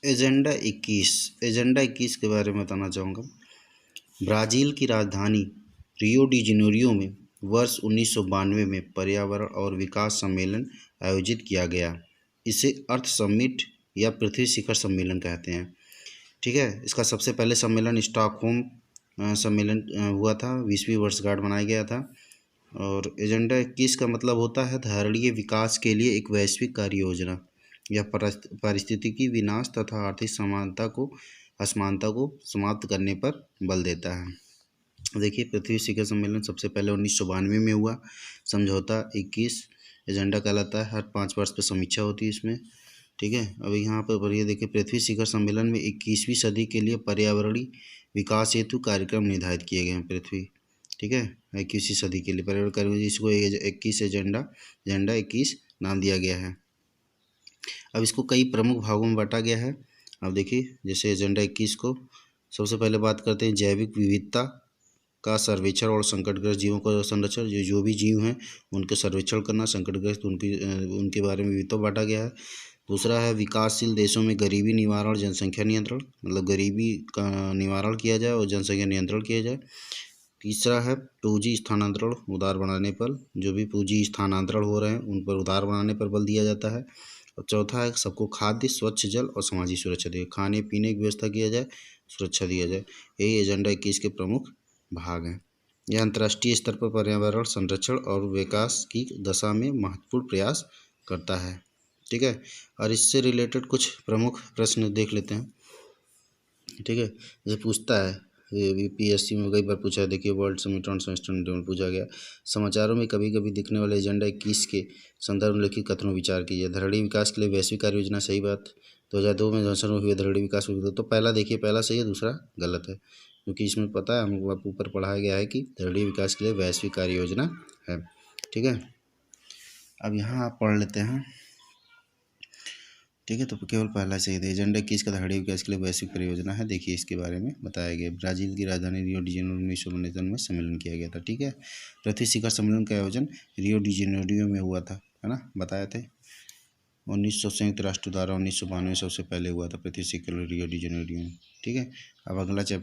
Agenda 21 के बारे में बताना चाहूँगा। ब्राज़ील की राजधानी रियो डी जेनेरियो में वर्ष 1992 में पर्यावरण और विकास सम्मेलन आयोजित किया गया। इसे अर्थ समिट या पृथ्वी शिखर सम्मेलन कहते हैं। ठीक है, इसका सबसे पहले सम्मेलन स्टॉकहोम सम्मेलन हुआ था, 20वीं वर्षगांठ मनाया गया था। और एजेंडा 21 का मतलब होता है धारणीय विकास के लिए एक वैश्विक कार्य योजना। यह पारिस्थितिकी विनाश तथा आर्थिक असमानता को समाप्त करने पर बल देता है। देखिए, पृथ्वी शिखर सम्मेलन सबसे पहले 1992 में हुआ। समझौता 21 एजेंडा कहलाता है। हर 5 वर्ष पर समीक्षा होती है इसमें। ठीक है, अब यहाँ पर बढ़िए देखिए, पृथ्वी शिखर सम्मेलन में 21वीं सदी के लिए पर्यावरणीय विकास हेतु कार्यक्रम निर्धारित किए गए हैं। पृथ्वी, ठीक है, 21वीं सदी के लिए पर्यावरण कार्य, जिसको 21 एजेंडा 21 नाम दिया गया है। अब इसको कई प्रमुख भागों में बांटा गया है। अब देखिए, जैसे एजेंडा 21 को सबसे पहले बात करते हैं जैविक विविधता का सर्वेक्षण और संकटग्रस्त जीवों का संरक्षण। जो भी जीव हैं उनके सर्वेक्षण करना, संकटग्रस्त उनके बारे में विविधता बांटा गया है। दूसरा है विकासशील देशों में गरीबी निवारण और जनसंख्या नियंत्रण, मतलब गरीबी का निवारण किया जाए और जनसंख्या नियंत्रण किया जाए। तीसरा है पूंजी स्थानांतरण उदार बनाने पर, जो भी पूंजी स्थानांतरण हो रहे हैं उन पर उदार बनाने पर बल दिया जाता है। और चौथा है सबको खाद्य, स्वच्छ जल और सामाजिक सुरक्षा दिए, खाने पीने की व्यवस्था किया जाए, सुरक्षा दिया जाए। यही एजेंडा 21 के प्रमुख भाग हैं। यह अंतर्राष्ट्रीय स्तर पर पर्यावरण संरक्षण और विकास की दशा में महत्वपूर्ण प्रयास करता है। ठीक है, और इससे रिलेटेड कुछ प्रमुख प्रश्न देख लेते हैं। ठीक है, जैसे पूछता है, ये यूपीएससी में कई बार पूछा है। देखिए, वर्ल्ड समिट ऑन सस्टेनेबिलिटी में पूछा गया, समाचारों में कभी कभी दिखने वाले एजेंडा 21 के संदर्भ में लिखित कथनों विचार कीजिए। धरणीय विकास के लिए वैश्विक कार्य योजना, सही बात। 2002 में जॉनसन में हुए धरणीय विकास, तो पहला देखिए, पहला सही है, दूसरा गलत है, क्योंकि इसमें पता है हमको ऊपर पढ़ाया गया है कि धरणीय विकास के लिए वैश्विक कार्य योजना है। ठीक है, अब यहाँ आप पढ़ लेते हैं। ठीक है, तो केवल पहला सही है। एजेंडा 21 का धरणीय विकास के लिए वैश्विक परियोजना है। देखिए, इसके बारे में बताया गया। ब्राज़ील की राजधानी रियो डी जेनेरियो 1992 में सम्मेलन किया गया था। ठीक है, पृथ्वी शिखर सम्मेलन का आयोजन रियो डी जेनेरियो में हुआ था, है ना, बताए थे। 1900 संयुक्त राष्ट्र द्वारा 1992 सबसे पहले हुआ था पृथ्वी शिखर रियो डी जेनेरियो में। ठीक है, अब अगला चैप्टर